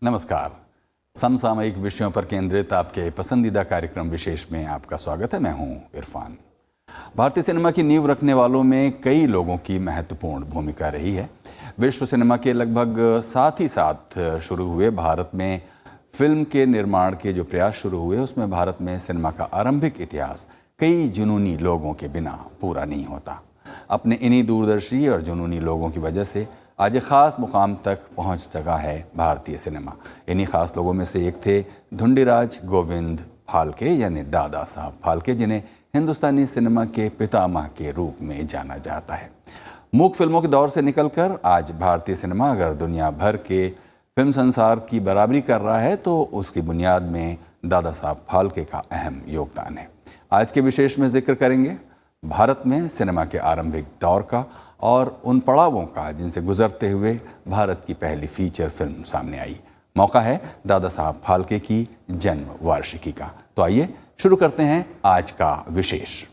नमस्कार। समसामयिक विषयों पर केंद्रित आपके पसंदीदा कार्यक्रम विशेष में आपका स्वागत है। मैं हूं इरफान। भारतीय सिनेमा की नींव रखने वालों में कई लोगों की महत्वपूर्ण भूमिका रही है। विश्व सिनेमा के लगभग साथ ही साथ शुरू हुए भारत में फिल्म के निर्माण के जो प्रयास शुरू हुए, उसमें भारत में सिनेमा का आरंभिक इतिहास कई जुनूनी लोगों के बिना पूरा नहीं होता। अपने इन्हीं दूरदर्शी और जुनूनी लोगों की वजह से आज एक ख़ास मुकाम तक पहुंच सका है भारतीय सिनेमा। इन्हीं ख़ास लोगों में से एक थे धुंडीराज गोविंद फाल्के, यानी दादा साहब फाल्के, जिन्हें हिंदुस्तानी सिनेमा के पितामह के रूप में जाना जाता है। मूक फिल्मों के दौर से निकलकर आज भारतीय सिनेमा अगर दुनिया भर के फिल्म संसार की बराबरी कर रहा है तो उसकी बुनियाद में दादा साहब फाल्के का अहम योगदान है। आज के विशेष में जिक्र करेंगे भारत में सिनेमा के आरंभिक दौर का और उन पड़ावों का जिनसे गुजरते हुए भारत की पहली फीचर फिल्म सामने आई। मौका है दादा साहब फाल्के की जन्म वार्षिकी का। तो आइए शुरू करते हैं आज का विशेष।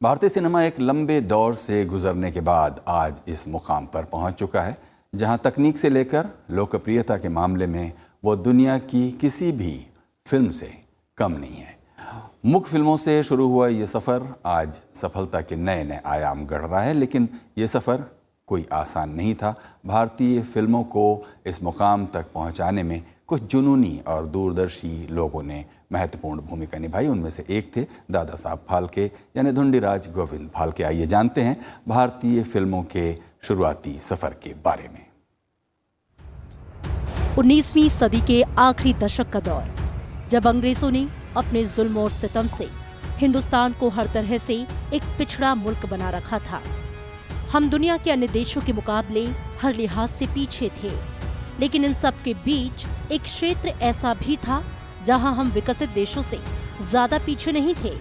भारतीय सिनेमा एक लंबे दौर से गुजरने के बाद आज इस मुकाम पर पहुंच चुका है, जहां तकनीक से लेकर लोकप्रियता के मामले में वो दुनिया की किसी भी फिल्म से कम नहीं है। मुख्य फिल्मों से शुरू हुआ ये सफ़र आज सफलता के नए नए आयाम गढ़ रहा है, लेकिन ये सफ़र कोई आसान नहीं था। भारतीय फिल्मों को इस मुकाम तक पहुंचाने में कुछ जुनूनी और दूरदर्शी लोगों ने महत्वपूर्ण भूमिका निभाई। उनमें से एक थे दादा साहब फाल्के, यानी धुंडीराज गोविंद फाल्के। आइए जानते हैं भारतीय फिल्मों के शुरुआती सफ़र के बारे में। 19वीं सदी के आखिरी दशक का दौर, जब अंग्रेजों ने अपने जुल्म और सितम से हिंदुस्तान को हर तरह से एक पिछड़ा मुल्क बना रखा था। हम दुनिया के अन्य देशों के मुकाबले हर लिहाज से पीछे थे, लेकिन इन सब के बीच एक क्षेत्र ऐसा भी था जहां हम विकसित देशों से ज्यादा पीछे नहीं थे,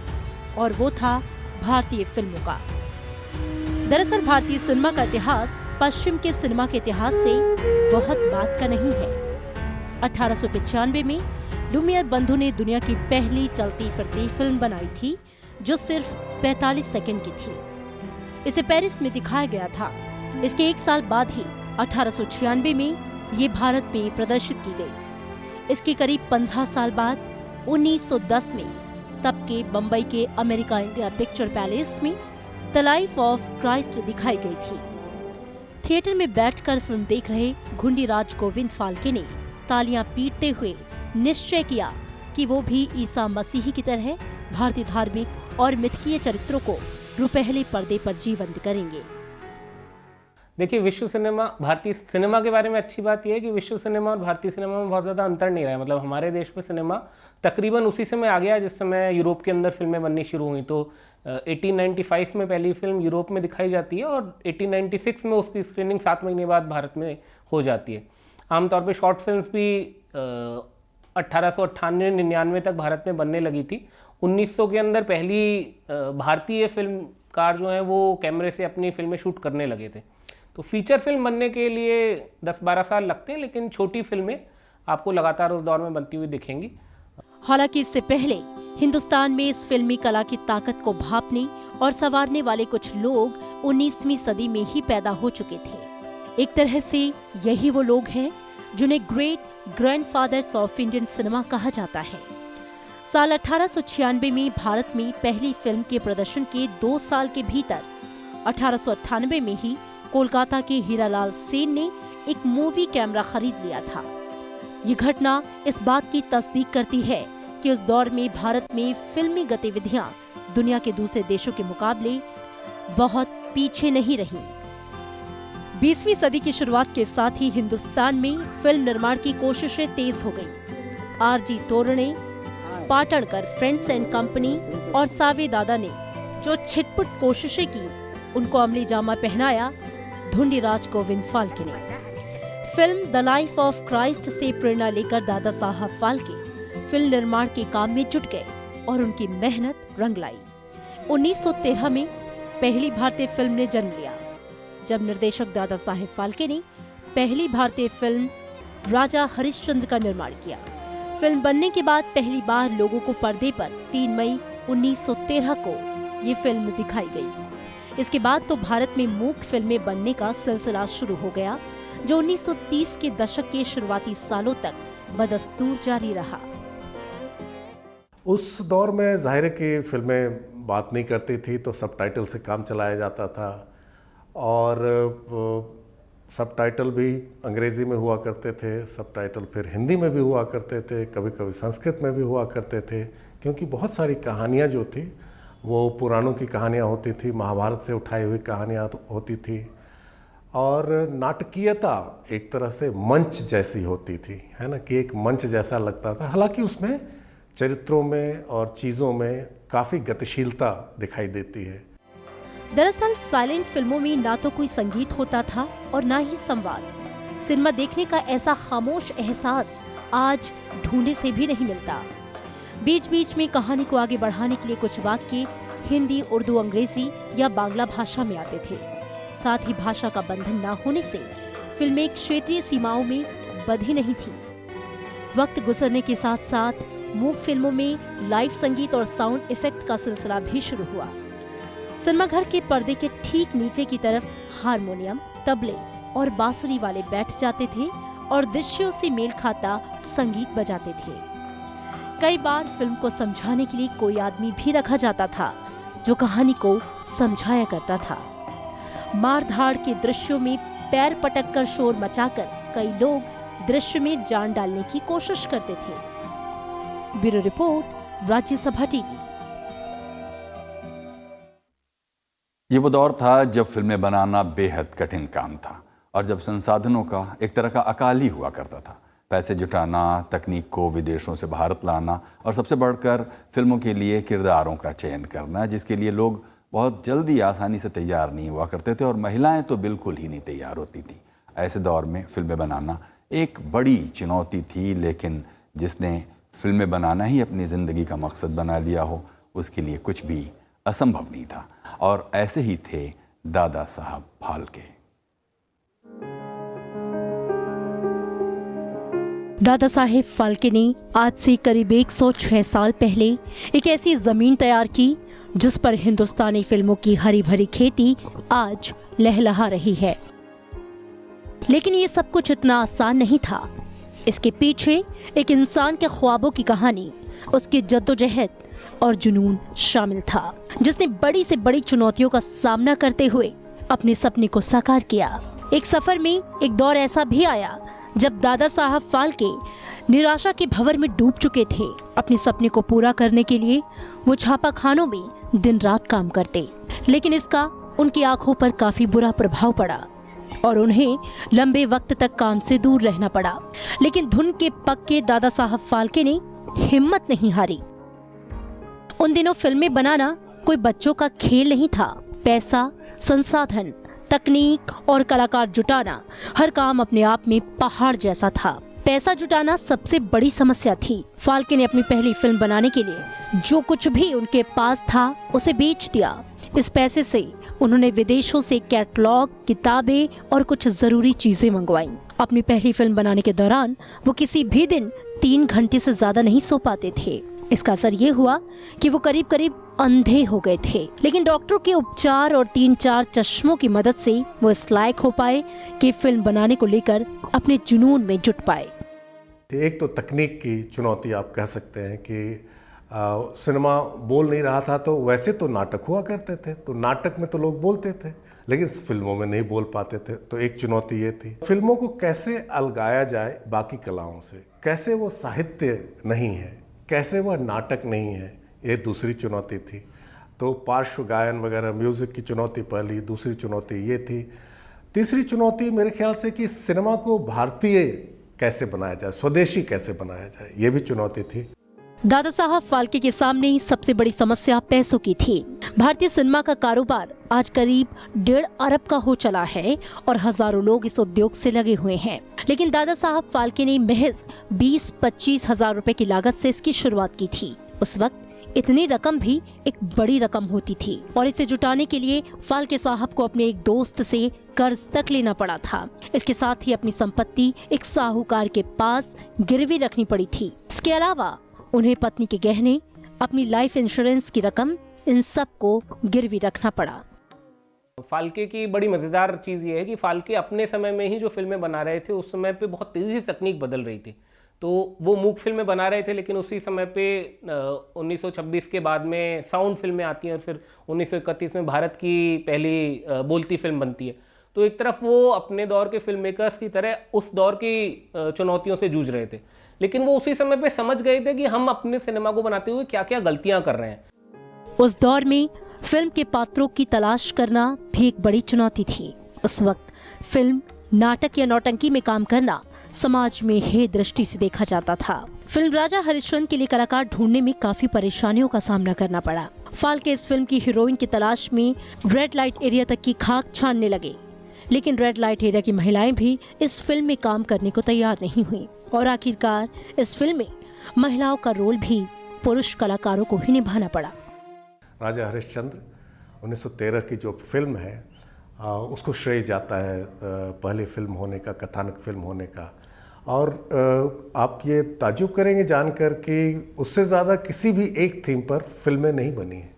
और वो था भारतीय फिल्मों का। दरअसल भारतीय सिनेमा का इतिहास पश्चिम के सिनेमा के इतिहास से बहुत बात का नहीं है। 1895 में लुमियर बंधु ने दुनिया की पहली चलती फिरती फिल्म बनाई थी, जो सिर्फ 45 सेकंड की थी। इसे पेरिस में दिखाया गया था। इसके एक साल बाद ही 1896 में ये भारत में प्रदर्शित की गई। इसके करीब 15 साल बाद 1910 में तब के बंबई के अमेरिका इंडिया पिक्चर पैलेस में द लाइफ ऑफ क्राइस्ट दिखाई गई थी। थिएटर में बैठकर फिल्म देख रहे धुंडीराज गोविंद फाल्के ने तालियां पीटते हुए निश्चय किया कि वो भी ईसा मसीह की तरह भारतीय धार्मिक और मिथकीय चरित्रों को रुपहले पर्दे पर जीवंत करेंगे। देखिए, विश्व सिनेमा, भारतीय सिनेमा के बारे में अच्छी बात यह है कि विश्व सिनेमा और भारतीय सिनेमा में बहुत ज़्यादा अंतर नहीं रहा है। मतलब हमारे देश में सिनेमा तकरीबन उसी समय आ गया जिस समय यूरोप के अंदर फिल्में बननी शुरू हुई। तो 1895 में पहली फिल्म यूरोप में दिखाई जाती है और 1896 में उसकी स्क्रीनिंग 7 महीने बाद भारत में हो जाती है। आमतौर पर शॉर्ट फिल्म भी 1898-99 तक भारत में बनने लगी थी। 1900 के अंदर पहली भारतीय फिल्मकार जो हैं वो कैमरे से अपनी फिल्में शूट करने लगे थे। तो फीचर फिल्म बनने के लिए 10-12 साल लगते हैं, लेकिन छोटी फिल्में आपको लगातार उस दौर में बनती हुई दिखेंगी। हालांकि इससे पहले हिंदुस्तान में इस फिल्मी कला की ताकत को भांपने और संवारने वाले कुछ लोग 19वीं सदी में ही पैदा हो चुके थे। एक तरह से यही वो लोग हैं जिन्हें great grandfathers of Indian cinema कहा जाता है। साल 1896 में भारत में पहली फिल्म के प्रदर्शन के 2 साल के भीतर 1898 में ही कोलकाता के हीरालाल सेन ने एक मूवी कैमरा खरीद लिया था। ये घटना इस बात की तस्दीक करती है कि उस दौर में भारत में फिल्मी गतिविधियां दुनिया के दूसरे देशों के मुकाबले बहुत पीछे नहीं रहीं। 20वीं सदी की शुरुआत के साथ ही हिंदुस्तान में फिल्म निर्माण की कोशिशें तेज हो गईं। RG Torane, Patankar friends and company और सावे दादा ने जो छिटपुट कोशिशें की, उनको अमली जामा पहनाया धुंडीराज गोविंद फाल्के ने। Film the life of Christ से प्रेरणा लेकर दादा साहब फाल्के फिल्म निर्माण के काम में जुट गए और उनकी मेहनत रंग लाई। 1913 में पहली भारतीय फिल्म ने जन्म लिया, जब निर्देशक दादा साहेब फाल्के ने पहली भारतीय फिल्म राजा हरिश्चंद्र का निर्माण किया। फिल्म बनने के बाद पहली बार लोगों को पर्दे पर 3 मई 1913 को ये फिल्म दिखाई गई। इसके बाद तो भारत में मूक फिल्में बनने का सिलसिला शुरू हो गया, जो 1930 के दशक के शुरुआती सालों तक बदस्तूर जारी रहा। उस दौर में जाहिर है कि फिल्में बात नहीं करती थी, तो सबटाइटल से काम चलाया जाता था और सबटाइटल भी अंग्रेज़ी में हुआ करते थे, सबटाइटल फिर हिंदी में भी हुआ करते थे, कभी कभी संस्कृत में भी हुआ करते थे, क्योंकि बहुत सारी कहानियाँ जो थी वो पुराणों की कहानियाँ होती थी, महाभारत से उठाई हुई कहानियाँ होती थी और नाटकीयता एक तरह से मंच जैसी होती थी, है ना, कि एक मंच जैसा लगता था। हालांकि उसमें चरित्रों में और चीज़ों में काफ़ी गतिशीलता दिखाई देती है। दरअसल साइलेंट फिल्मों में ना तो कोई संगीत होता था और ना ही संवाद। सिनेमा देखने का ऐसा खामोश एहसास आज ढूंढे से भी नहीं मिलता। बीच बीच में कहानी को आगे बढ़ाने के लिए कुछ वाक्य हिंदी, उर्दू, अंग्रेजी या बांग्ला भाषा में आते थे। साथ ही भाषा का बंधन न होने से फिल्में क्षेत्रीय सीमाओं में बंधी नहीं थी। वक्त गुजरने के साथ साथ मूक फिल्मों में लाइव संगीत और साउंड इफेक्ट का सिलसिला भी शुरू हुआ। सिनेमा घर के पर्दे के ठीक नीचे की तरफ हारमोनियम, तबले और बांसुरी वाले बैठ जाते थे और दृश्यों से मेल खाता संगीत बजाते थे। कई बार फिल्म को समझाने के लिए कोई आदमी भी रखा जाता था जो कहानी को समझाया करता था। मार-धाड़ के दृश्यों में पैर पटककर शोर मचाकर कई लोग दृश्य में जान डालने की कोशिश करते थे। Bureau report, Rajya Sabha TV. ये वो दौर था जब फिल्में बनाना बेहद कठिन काम था और जब संसाधनों का एक तरह का अकाल ही हुआ करता था। पैसे जुटाना, तकनीक को विदेशों से भारत लाना और सबसे बढ़कर फिल्मों के लिए किरदारों का चयन करना, जिसके लिए लोग बहुत जल्दी आसानी से तैयार नहीं हुआ करते थे और महिलाएं तो बिल्कुल ही नहीं तैयार होती थी। ऐसे दौर में फिल्में बनाना एक बड़ी चुनौती थी, लेकिन जिसने फिल्में बनाना ही अपनी ज़िंदगी का मकसद बना लिया हो, उसके लिए कुछ भी असंभव नहीं था। और ऐसे ही थे दादा साहब फाल्के। दादा साहेब फाल्के ने आज से करीब 106 साल पहले एक ऐसी जमीन तैयार की जिस पर हिंदुस्तानी फिल्मों की हरी भरी खेती आज लहलहा रही है। लेकिन ये सब कुछ इतना आसान नहीं था। इसके पीछे एक इंसान के ख्वाबों की कहानी, उसकी जद्दोजहद और जुनून शामिल था, जिसने बड़ी से बड़ी चुनौतियों का सामना करते हुए अपने सपने को साकार किया। एक सफर में एक दौर ऐसा भी आया जब दादा साहब फाल्के निराशा के भंवर में डूब चुके थे। अपने सपने को पूरा करने के लिए वो छापाखानों में दिन रात काम करते, लेकिन इसका उनकी आंखों पर काफी बुरा प्रभाव पड़ा और उन्हें लंबे वक्त तक काम से दूर रहना पड़ा। लेकिन धुन के पक्के दादा साहब फाल्के ने हिम्मत नहीं हारी। उन दिनों फिल्में बनाना कोई बच्चों का खेल नहीं था। पैसा, संसाधन, तकनीक और कलाकार जुटाना, हर काम अपने आप में पहाड़ जैसा था। पैसा जुटाना सबसे बड़ी समस्या थी। फाल्के ने अपनी पहली फिल्म बनाने के लिए जो कुछ भी उनके पास था उसे बेच दिया। इस पैसे से उन्होंने विदेशों से कैटलॉग, किताबें और कुछ जरूरी चीजें मंगवाईं। अपनी पहली फिल्म बनाने के दौरान वो किसी भी दिन 3 घंटे से ज्यादा नहीं सो पाते थे। इसका असर ये हुआ कि वो करीब करीब अंधे हो गए थे, लेकिन डॉक्टरों के उपचार और 3-4 चश्मों की मदद से वो इस लायक हो पाए कि फिल्म बनाने को लेकर अपने जुनून में जुट पाए। एक तो तकनीक की चुनौती आप कह सकते हैं कि सिनेमा बोल नहीं रहा था, तो वैसे तो नाटक हुआ करते थे, तो नाटक में तो लोग बोलते थे, लेकिन फिल्मों में नहीं बोल पाते थे। तो एक चुनौती ये थी, फिल्मों को कैसे अलगाया जाए बाकी कलाओं से, कैसे वो साहित्य नहीं है, कैसे वह नाटक नहीं है, ये दूसरी चुनौती थी। तो पार्श्व गायन वगैरह, म्यूज़िक की चुनौती पहली, दूसरी चुनौती ये थी। तीसरी चुनौती मेरे ख्याल से कि सिनेमा को भारतीय कैसे बनाया जाए, स्वदेशी कैसे बनाया जाए, ये भी चुनौती थी। दादा साहब फाल्के के सामने सबसे बड़ी समस्या पैसों की थी। भारतीय सिनेमा का कारोबार आज करीब 1.5 अरब का हो चला है और हजारों लोग इस उद्योग से लगे हुए हैं। लेकिन दादा साहब फाल्के ने महज 20-25 हजार रुपए की लागत से इसकी शुरुआत की थी। उस वक्त इतनी रकम भी एक बड़ी रकम होती थी और इसे जुटाने के लिए फाल्के साहब को अपने एक दोस्त से कर्ज तक लेना पड़ा था। इसके साथ ही अपनी संपत्ति एक साहूकार के पास गिरवी रखनी पड़ी थी। इसके अलावा उन्हें पत्नी के गहने, अपनी लाइफ इंश्योरेंस की रकम, इन सब को गिरवी रखना पड़ा। फाल्के की बड़ी मज़ेदार चीज़ ये है कि फाल्के अपने समय में ही जो फिल्में बना रहे थे, उस समय पे बहुत तेज़ी से तकनीक बदल रही थी। तो वो मूक फिल्में बना रहे थे, लेकिन उसी समय पे 1926 के बाद में साउंड फिल्में आती हैं और फिर 1931 में भारत की पहली बोलती फिल्म बनती है। तो एक तरफ वो अपने दौर के फिल्म मेकर्स की तरह उस दौर की चुनौतियों से जूझ रहे थे, लेकिन वो उसी समय पे समझ गए थे कि हम अपने सिनेमा को बनाते हुए क्या क्या गलतियां कर रहे हैं। उस दौर में फिल्म के पात्रों की तलाश करना भी एक बड़ी चुनौती थी। उस वक्त फिल्म, नाटक या नौटंकी में काम करना समाज में हे दृष्टि से देखा जाता था। फिल्म राजा हरिश्चंद्र के लिए कलाकार ढूंढने में काफी परेशानियों का सामना करना पड़ा। फाल्के इस फिल्म की हीरोइन की तलाश में रेड लाइट एरिया तक की खाक छानने लगे, लेकिन रेड लाइट एरिया की महिलाएं भी इस फिल्म में काम करने को तैयार नहीं हुई और आखिरकार इस फिल्म में महिलाओं का रोल भी पुरुष कलाकारों को ही निभाना पड़ा। राजा हरिश्चंद्र 1913 की जो फिल्म है उसको श्रेय जाता है पहली फिल्म होने का, कथानक फिल्म होने का। और आप ये ताज्जुब करेंगे जानकर कि उससे ज़्यादा किसी भी एक थीम पर फिल्में नहीं बनी हैं।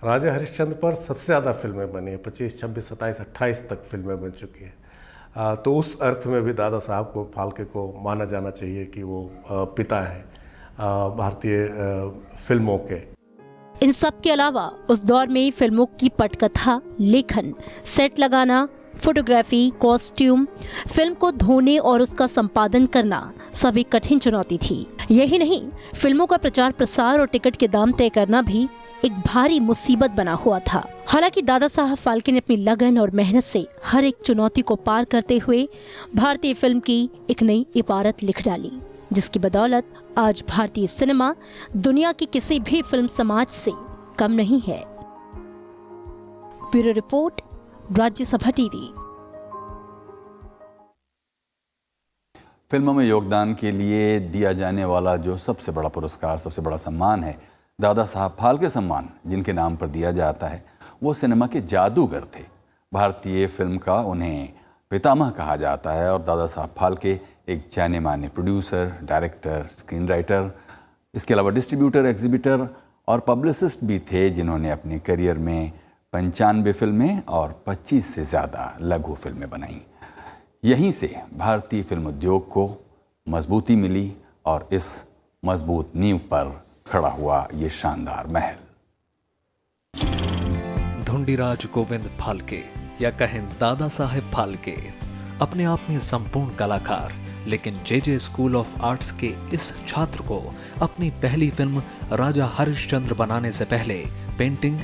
राजा हरिश्चंद्र पर सबसे ज़्यादा फिल्में बनी हैं, 25, 26, 27, 28 तक फिल्में बन चुकी हैं। तो उस अर्थ में भी दादा साहब को, फाल्के को माना जाना चाहिए कि वो पिता हैं भारतीय फिल्मों के। इन सब के अलावा उस दौर में फिल्मों की पटकथा, लेखन, सेट लगाना, फोटोग्राफी, कॉस्ट्यूम, फिल्म को धोने और उसका संपादन करना सब एक कठिन चुनौती थी। यही नहीं, फिल्मों का प्रचार प्रसार और टिकट के दाम तय करना भी एक भारी मुसीबत बना हुआ था। हालांकि दादा साहब फाल्के ने अपनी लगन और मेहनत से हर एक चुनौती को पार करते हुए भारतीय फिल्म की एक नई इबारत लिख डाली, जिसकी बदौलत आज भारतीय सिनेमा दुनिया की किसी भी फिल्म समाज से कम नहीं है। Bureau report, Rajya Sabha TV. फिल्मों में योगदान के लिए दिया जाने वाला जो सबसे बड़ा पुरस्कार, सबसे बड़ा सम्मान है दादा साहब फाल्के सम्मान, जिनके नाम पर दिया जाता है, वो सिनेमा के जादूगर थे। भारतीय फिल्म का उन्हें पितामह कहा जाता है और दादा साहब फाल्के एक जाने माने प्रोड्यूसर, डायरेक्टर, स्क्रीन राइटर, इसके अलावा डिस्ट्रीब्यूटर, एग्जीबिटर और पब्लिसिस्ट भी थे, जिन्होंने अपने करियर में 95 फिल्में और 25 से ज़्यादा लघु फिल्में बनाईं। यहीं से भारतीय फिल्म उद्योग को मजबूती मिली और इस मजबूत नींव पर खड़ा हुआ ये शानदार महल। धुंडीराज गोविंद फाल्के या कहें दादा साहेब फाल्के अपने आप में संपूर्ण कलाकार, लेकिन जे स्कूल ऑफ आर्ट्स के इस छात्र को अपनी पहली फिल्म राजा हरिश्चंद्र बनाने से पहले पेंटिंग,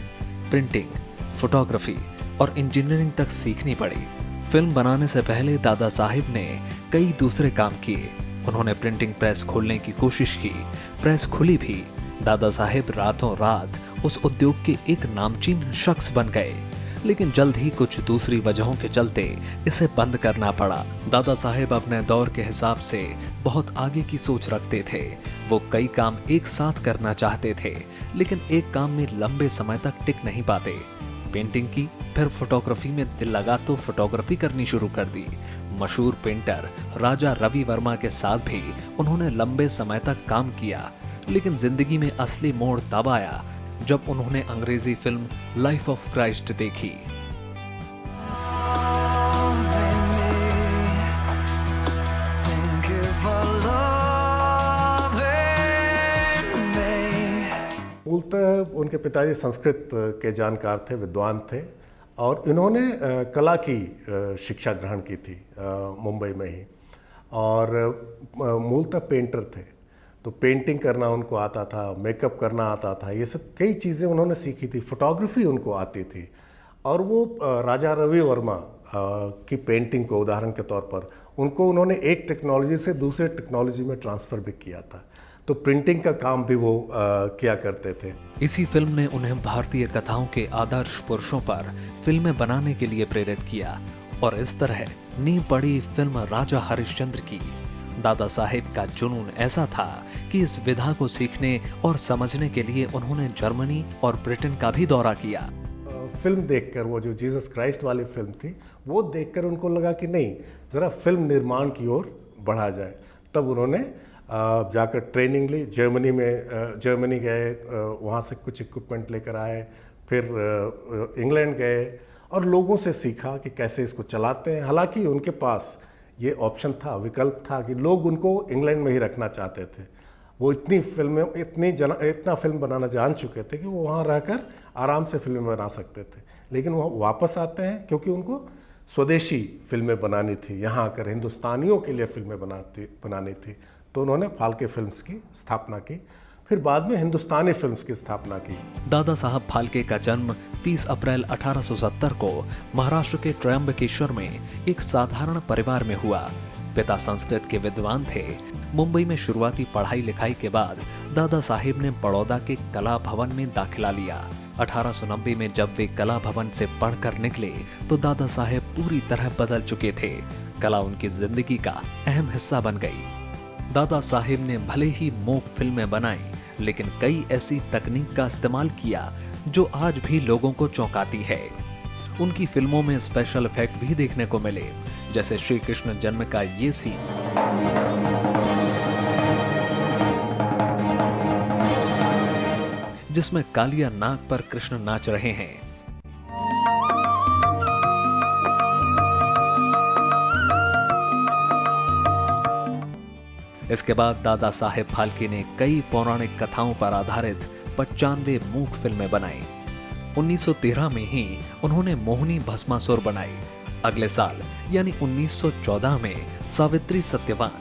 प्रिंटिंग, फोटोग्राफी और इंजीनियरिंग तक सीखनी पड़ी। फिल्म बनाने से पहले दादा साहिब ने कई दूसरे काम किए। उन्होंने प्रिंटिंग प्रेस खोलने की कोशिश की, प्रेस खुली भी। दादा साहिब रातों रात उस उद्योग के एक नामचीन शख्स बन गए, लेकिन जल्द ही कुछ दूसरी वजहों के चलते इसे बंद करना पड़ा। दादा साहेब अपने दौर के हिसाब से बहुत आगे की सोच रखते थे। वो कई काम एक साथ करना चाहते थे, लेकिन एक काम में लंबे समय तक टिक नहीं पाते। पेंटिंग की, फिर फोटोग्राफी में दिल लगा तो फोटोग्राफी करनी शुरू कर दी। मशहूर पेंटर राजा रवि वर्मा के साथ भी उन्होंने लंबे समय तक काम किया, लेकिन जिंदगी में असली मोड़ तब आया जब उन्होंने अंग्रेजी फिल्म लाइफ ऑफ क्राइस्ट देखी। मूलतः उनके पिताजी संस्कृत के जानकार थे, विद्वान थे और इन्होंने कला की शिक्षा ग्रहण की थी मुंबई में ही, और मूलतः पेंटर थे। तो पेंटिंग करना उनको आता था, मेकअप करना आता था, ये सब कई चीज़ें उन्होंने सीखी थी। फोटोग्राफी उनको आती थी और वो राजा रवि वर्मा की पेंटिंग को उदाहरण के तौर पर उन्होंने एक टेक्नोलॉजी से दूसरे टेक्नोलॉजी में ट्रांसफ़र भी किया था। तो प्रिंटिंग का काम भी वो किया करते थे। इसी फिल्म ने उन्हें भारतीय कथाओं के आदर्श पुरुषों पर फिल्में बनाने के लिए प्रेरित किया और इस तरह नींव पड़ी फिल्म राजा हरिश्चंद्र की। दादा साहेब का जुनून ऐसा था कि इस विधा को सीखने और समझने के लिए उन्होंने जर्मनी और ब्रिटेन का भी दौरा किया। फिल्म देखकर, वो जो जीसस क्राइस्ट वाली फिल्म थी, वो देखकर उनको लगा कि नहीं, ज़रा फिल्म निर्माण की ओर बढ़ा जाए। तब उन्होंने जाकर ट्रेनिंग ली, जर्मनी गए, वहाँ से कुछ इक्विपमेंट लेकर आए, फिर इंग्लैंड गए और लोगों से सीखा कि कैसे इसको चलाते हैं। हालांकि उनके पास ये ऑप्शन था, विकल्प था कि लोग उनको इंग्लैंड में ही रखना चाहते थे। वो इतना फिल्म बनाना जान चुके थे कि वो वहाँ रहकर आराम से फिल्में बना सकते थे। लेकिन वो वापस आते हैं क्योंकि उनको स्वदेशी फिल्में बनानी थी, यहाँ आकर हिंदुस्तानियों के लिए फिल्में बनानी थी। तो उन्होंने फाल्के फिल्म्स की स्थापना की, फिर बाद में हिंदुस्तानी फिल्म्स की स्थापना की। दादा साहब फाल्के का जन्म 30 अप्रैल 1870 को महाराष्ट्र के त्र्यंबकेश्वर में एक साधारण परिवार में हुआ। पिता संस्कृत के विद्वान थे। मुंबई में शुरुआती पढ़ाई लिखाई के बाद दादा साहेब ने बड़ौदा के कला भवन में दाखिला लिया। 1890 में जब वे कला भवन से पढ़कर निकले तो दादा साहेब पूरी तरह बदल चुके थे। कला उनकी जिंदगी का अहम हिस्सा बन गई। दादा साहेब ने भले ही मूक फिल्में बनाई, लेकिन कई ऐसी तकनीक का इस्तेमाल किया जो आज भी लोगों को चौंकाती है। उनकी फिल्मों में स्पेशल इफेक्ट भी देखने को मिले, जैसे श्री कृष्ण जन्म का ये सीन, जिसमें कालिया नाग पर कृष्ण नाच रहे हैं। इसके बाद दादा साहेब फाल्के ने कई पौराणिक कथाओं पर आधारित 95 मूक फिल्में बनाई। 1913 में ही उन्होंने मोहिनी भस्मासुर बनाई। अगले साल यानी 1914 में सावित्री सत्यवान,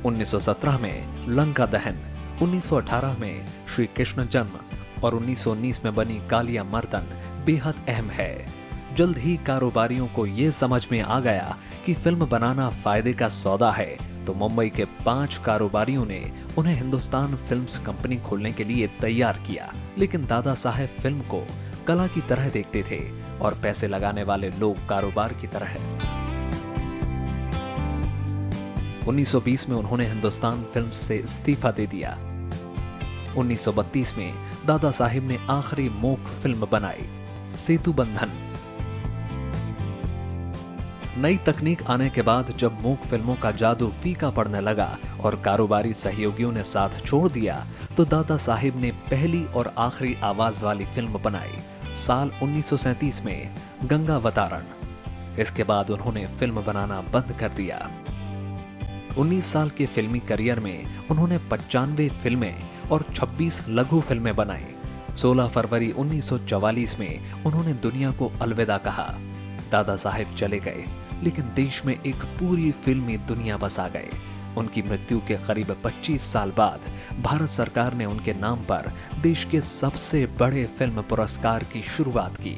1917 में लंका दहन, 1918 में श्री कृष्ण जन्म और 1919 में बनी कालिया मर्दन बेहद अहम है। जल्द ही कारोबारियों को ये समझ में आ गया कि फिल्म बनाना फायदे का सौदा है, तो मुंबई के 5 कारोबारियों ने उन्हें हिंदुस्तान फिल्म्स कंपनी खोलने के लिए तैयार किया। लेकिन दादा साहेब फिल्म को कला की तरह देखते थे और पैसे लगाने वाले लोग कारोबार की तरह। 1920 में उन्होंने हिंदुस्तान फिल्म्स से इस्तीफा दे दिया। 1932 में दादा साहेब ने आखिरी मूक फिल्म बनाई, सेतु बंधन। नई तकनीक आने के बाद जब मूक फिल्मों का जादू फीका पड़ने लगा और कारोबारी सहयोगियों ने साथ छोड़ दिया, तो दादा साहेब ने पहली और आखिरी आवाज वाली फिल्म बनाई साल 1937 में, गंगावतारण। इसके बाद उन्होंने फिल्म बनाना बंद कर दिया। 19 साल के फिल्मी करियर में उन्होंने 95 फिल्में और 26 लघु फिल्में बनाई। 16 फरवरी 1944 में उन्होंने दुनिया को अलविदा कहा। दादा साहेब चले गए, लेकिन देश में एक पूरी फिल्मी दुनिया बसा गए। उनकी मृत्यु के करीब 25 साल बाद भारत सरकार ने उनके नाम पर देश के सबसे बड़े फिल्म पुरस्कार की शुरुआत की।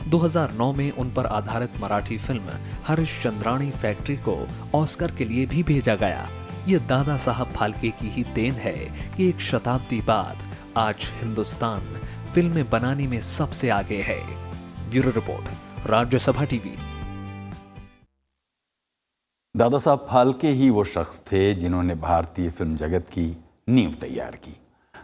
2009 में उन पर आधारित मराठी फिल्म हरिश्चंद्राणी फैक्ट्री को ऑस्कर के लिए भी भेजा गया। ये दादा साहब फाल्के की ही देन है कि एक शताब्दी बाद आज हिंदुस्तान फिल्में बनाने में सबसे आगे है। Bureau report, Rajya Sabha TV. Dada Saheb Phalke ही वो शख्स थे जिन्होंने भारतीय फिल्म जगत की नींव तैयार की।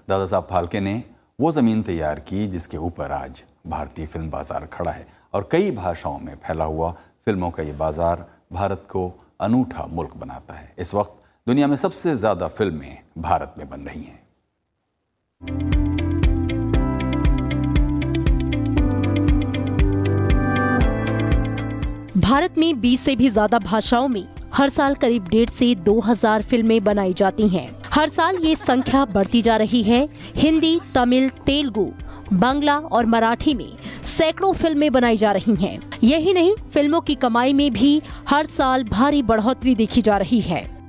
दादा साहब फाल्के ने वो ज़मीन तैयार की जिसके ऊपर आज भारतीय फिल्म बाजार खड़ा है, और कई भाषाओं में फैला हुआ फिल्मों का ये बाजार भारत को अनूठा मुल्क बनाता है। इस वक्त दुनिया में सबसे ज़्यादा फिल्में भारत में बन रही हैं। भारत में 20 से भी ज्यादा भाषाओं में हर साल करीब 1.5 से 2,000 फिल्में बनाई जाती हैं। हर साल ये संख्या बढ़ती जा रही है। हिंदी, तमिल, तेलुगु, बांग्ला और मराठी में सैकड़ों फिल्में बनाई जा रही हैं। यही नहीं, फिल्मों की कमाई में भी हर साल भारी बढ़ोतरी देखी जा रही है।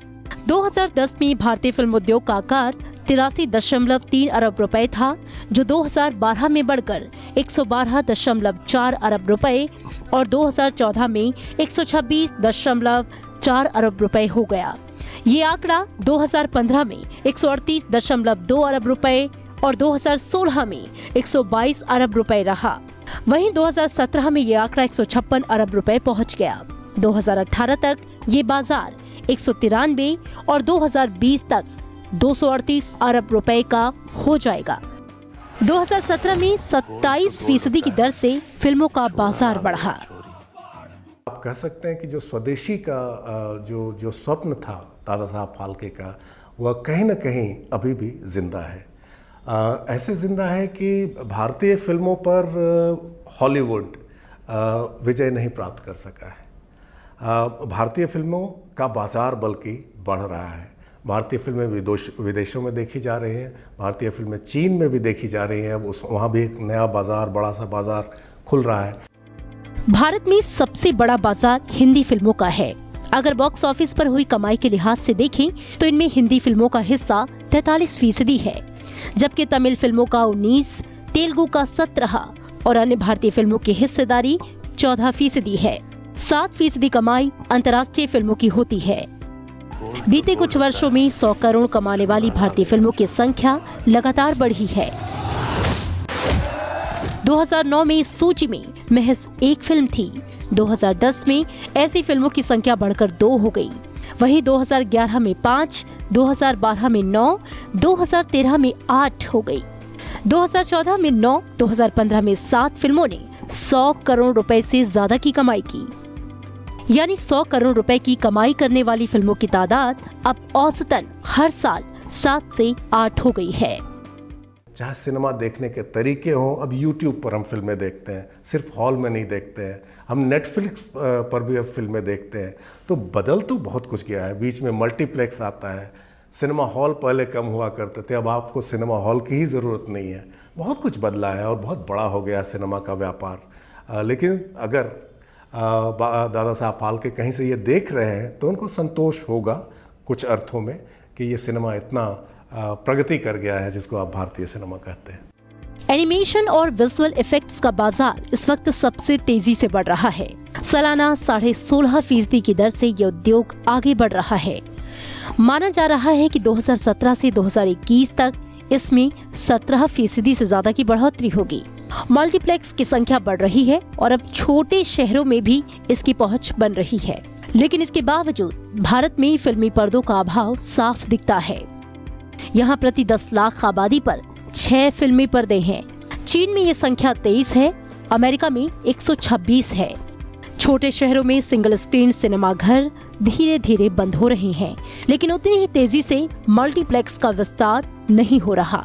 2010 में भारतीय फिल्म उद्योग का आकार 83.3 अरब रुपए था, जो 2012 में बढ़कर 112.4 अरब रुपए और 2014 में 126.4 अरब रुपए हो गया। ये आंकड़ा 2015 में 138.2 अरब रुपए और 2016 में 122 अरब रुपए रहा। वहीं 2017 में ये आंकड़ा 156 अरब रुपए पहुंच गया। 2018 तक ये बाजार 193 और 2020 तक 238 अरब रुपए का हो जाएगा। 2017 में 27% की दर से फिल्मों का बाजार बढ़ा। आप कह सकते हैं कि जो स्वदेशी का जो स्वप्न था दादा साहब फाल्के का, वह कहीं ना कहीं अभी भी जिंदा है। ऐसे जिंदा है कि भारतीय फिल्मों पर हॉलीवुड विजय नहीं प्राप्त कर सका है। भारतीय फिल्मों का बाज़ार बल्कि बढ़ रहा है। भारतीय फिल्में विदेशों में देखी जा रही हैं, भारतीय फिल्में चीन में भी देखी जा रही हैं। वहाँ भी एक नया बाज़ार, बड़ा सा बाज़ार खुल रहा है। भारत में सबसे बड़ा बाजार हिंदी फिल्मों का है। अगर बॉक्स ऑफिस पर हुई कमाई के लिहाज से देखें तो इनमें हिंदी फिल्मों का हिस्सा 43% है, जबकि तमिल फिल्मों का 19%, तेलुगु का 17% और अन्य भारतीय फिल्मों की हिस्सेदारी 14% है। 7% कमाई अंतर्राष्ट्रीय फिल्मों की होती है। बीते कुछ वर्षों में 100 करोड़ कमाने वाली भारतीय फिल्मों की संख्या लगातार बढ़ी है। 2009 में इस सूची में महज एक फिल्म थी। 2010 में ऐसी फिल्मों की संख्या बढ़कर 2 हो गई। वहीं 2011 में 5, 2012 में 9, 2013 में 8 हो गई। 2014 में 9, 2015 में 7 फिल्मों ने 100 करोड़ रुपए से ज्यादा की कमाई की। यानी 100 करोड़ रुपए की कमाई करने वाली फिल्मों की तादाद अब औसतन हर साल 7 से 8 हो गई है। चाहे सिनेमा देखने के तरीके हों, अब YouTube पर हम फिल्में देखते हैं, सिर्फ हॉल में नहीं देखते हैं। हम नेटफ्लिक्स पर भी अब फिल्में देखते हैं। तो बदल तो बहुत कुछ गया है। बीच में मल्टीप्लेक्स आता है। सिनेमा हॉल पहले कम हुआ करते थे, अब आपको सिनेमा हॉल की ही ज़रूरत नहीं है। बहुत कुछ बदला है और बहुत बड़ा हो गया सिनेमा का व्यापार। लेकिन अगर दादा साहब फाल्के कहीं से ये देख रहे हैं तो उनको संतोष होगा कुछ अर्थों में कि ये सिनेमा इतना प्रगति कर गया है, जिसको आप भारतीय सिनेमा कहते हैं। एनिमेशन और विजुअल इफेक्ट्स का बाजार इस वक्त सबसे तेजी से बढ़ रहा है। सालाना 16.5% की दर से ये उद्योग आगे बढ़ रहा है। माना जा रहा है कि 2017 से 2021 तक इसमें 17% से ज्यादा की बढ़ोतरी होगी। मल्टीप्लेक्स की संख्या बढ़ रही है और अब छोटे शहरों में भी इसकी पहुंच बन रही है। लेकिन इसके बावजूद भारत में फिल्मी पर्दों का अभाव साफ दिखता है। यहाँ प्रति 10 लाख आबादी पर 6 फिल्मी पर्दे हैं। चीन में ये संख्या 23 है, अमेरिका में 126 है। छोटे शहरों में सिंगल स्क्रीन सिनेमा घर धीरे धीरे बंद हो रहे हैं, लेकिन उतनी ही तेजी से मल्टीप्लेक्स का विस्तार नहीं हो रहा।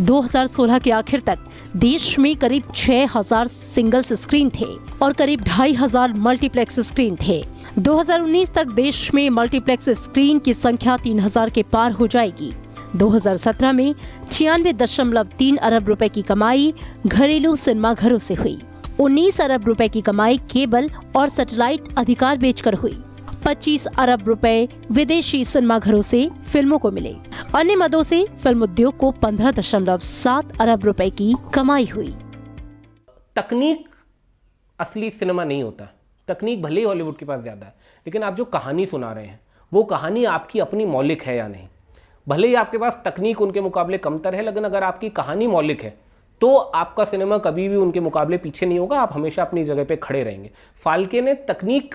2016 के आखिर तक देश में करीब 6000 सिंगल्स स्क्रीन थे और करीब 2500 मल्टीप्लेक्स स्क्रीन थे। 2019 तक देश में मल्टीप्लेक्स स्क्रीन की संख्या 3000 के पार हो जाएगी। 2017 में 96.3 अरब रुपए की कमाई घरेलू सिनेमा घरों से हुई। 19 अरब रुपए की कमाई केबल और सैटेलाइट अधिकार बेचकर हुई। 25 अरब रुपए विदेशी सिनेमा घरों से फिल्मों को मिले। अन्य मदों से फिल्म उद्योग को 15.7 अरब रुपए की कमाई हुई। तकनीक असली सिनेमा नहीं होता। तकनीक भले ही हॉलीवुड के पास ज़्यादा है, लेकिन आप जो कहानी सुना रहे हैं वो कहानी आपकी अपनी मौलिक है या नहीं। भले ही आपके पास तकनीक उनके मुकाबले कमतर है, लेकिन अगर आपकी कहानी मौलिक है तो आपका सिनेमा कभी भी उनके मुकाबले पीछे नहीं होगा। आप हमेशा अपनी जगह पे खड़े रहेंगे। फाल्के ने तकनीक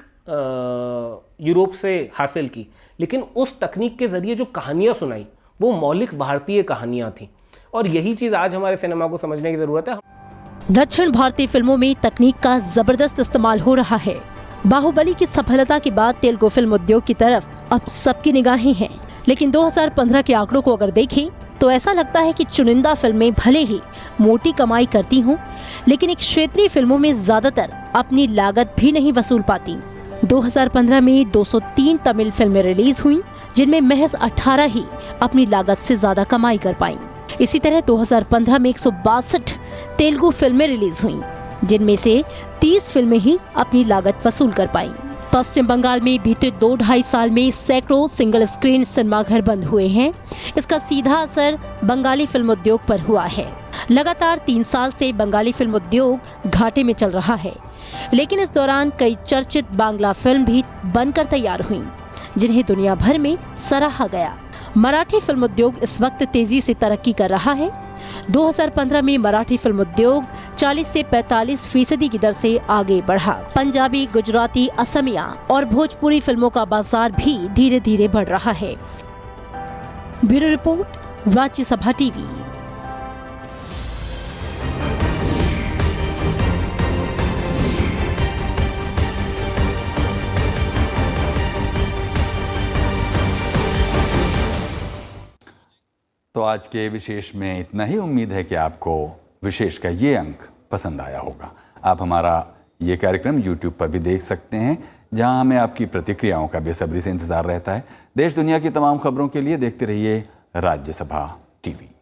यूरोप से हासिल की, लेकिन उस तकनीक के जरिए जो कहानियाँ सुनाई वो मौलिक भारतीय कहानियाँ थीं। और यही चीज़ आज हमारे सिनेमा को समझने की ज़रूरत है। दक्षिण भारतीय फिल्मों में तकनीक का जबरदस्त इस्तेमाल हो रहा है। बाहुबली की सफलता के बाद तेलुगु फिल्म उद्योग की तरफ अब सबकी निगाहें हैं। लेकिन 2015 के आंकड़ों को अगर देखें तो ऐसा लगता है कि चुनिंदा फिल्में भले ही मोटी कमाई करती हों, लेकिन एक क्षेत्रीय फिल्मों में ज्यादातर अपनी लागत भी नहीं वसूल पाती। 2015 में 203 तमिल फिल्में रिलीज हुई, जिनमें महज 18 ही अपनी लागत से ज्यादा कमाई कर पाईं। इसी तरह 2015 में 162 तेलुगु फिल्में रिलीज हुईं, जिनमें से 30 फिल्में ही अपनी लागत वसूल कर पाईं। पश्चिम बंगाल में बीते 2-2.5 साल में सैकड़ों सिंगल स्क्रीन सिनेमाघर बंद हुए हैं। इसका सीधा असर बंगाली फिल्म उद्योग पर हुआ है। लगातार 3 साल से बंगाली फिल्म उद्योग घाटे में चल रहा है, लेकिन इस दौरान कई चर्चित बांग्ला फिल्म भी बनकर तैयार हुईं, जिन्हें दुनिया भर में सराहा गया। मराठी फिल्म उद्योग इस वक्त तेजी से तरक्की कर रहा है। 2015 में मराठी फिल्म उद्योग 40 से 45% की दर से आगे बढ़ा। पंजाबी, गुजराती, असमिया और भोजपुरी फिल्मों का बाजार भी धीरे धीरे बढ़ रहा है। Bureau report, Rajya Sabha TV. तो आज के विशेष में इतना ही। उम्मीद है कि आपको विशेष का ये अंक पसंद आया होगा। आप हमारा ये कार्यक्रम YouTube पर भी देख सकते हैं, जहां हमें आपकी प्रतिक्रियाओं का बेसब्री से इंतजार रहता है। देश दुनिया की तमाम खबरों के लिए देखते रहिए राज्यसभा टीवी।